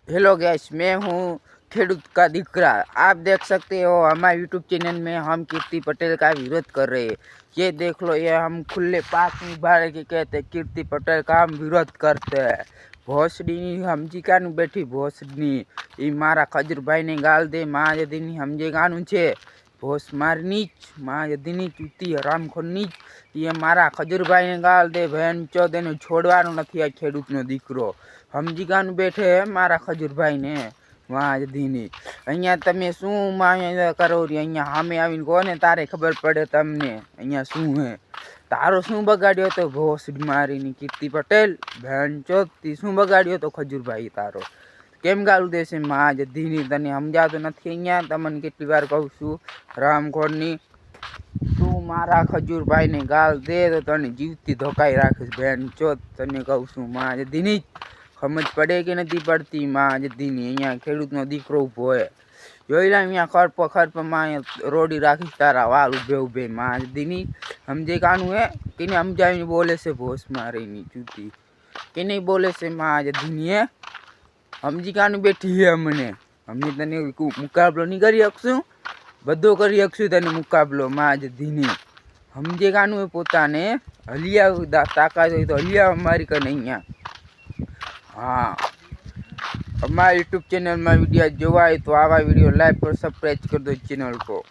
Hello guys, मैं हूँ खेडूत का दिकरा। आप देख सकते हो हमारे यूट्यूब चैनल में हम कीर्ति पटेल का विरोध कर रहे हैं। ये देख लो, ये हम खुले पाक में बाहर के कहते कीर्ति पटेल का हम विरोध करते हैं। भोसड़ी हमजी कानू बैठी भोसड़ी ये मारा खजूर भाई ने गाल दे माँ यदि हमजे गानू छे भोस मार नीच माँ यदि चूती हराम खो नीच ये मारा खजूर भाई ने गाल दे बहन चो देने छोड़वानो नथी आ खेडूतनो दीकरो हमजी गानू बैठे मारा खजूर भाई ने वहाँ यदि अँ तमे शू करो री अँ सामे आवीने को ने तारे खबर पड़े तमने अँ शू है तारो शू बगाड्यो तो भोसड़ी मारी नी कीर्ति पटेल बहन चोद ती शू बगाड्यो तो खजूर भाई तारो केम गालू देशे माँ यदि तने समजातो नथी। अँ तमने केटली वार कहूं छूं रामखोरनी तू मारा खजूर भाई ने गाल दे तो तने जीवती धोकाई राखीश बहन चोद तने कहूं छूं माँ यदि समझ पड़े कि नहीं पड़ती माँ यदि अँ खेडूतनो दीकरो उभो है जोई ला अँ खरप माँ रोडी राखीश तारा वाल उभे उभे माँ यदि समझे कानू है कि नहीं समझावी बोले से भोस मारे नी चूती कि नहीं बोले से माँ यदि है समझी कानू बैठी है हमने तने मुकाबलो नहीं करी शकशू बधो करी शकशू तने मुकाबलो माँ यदि समझे कानू है पोताने हलिया ताकत हो तो हलिया हमारी का नहीं। हाँ, हमारे यूट्यूब चैनल में वीडियो जोवा है तो आवा वीडियो लाइक और सब्सक्राइब कर दो चैनल को।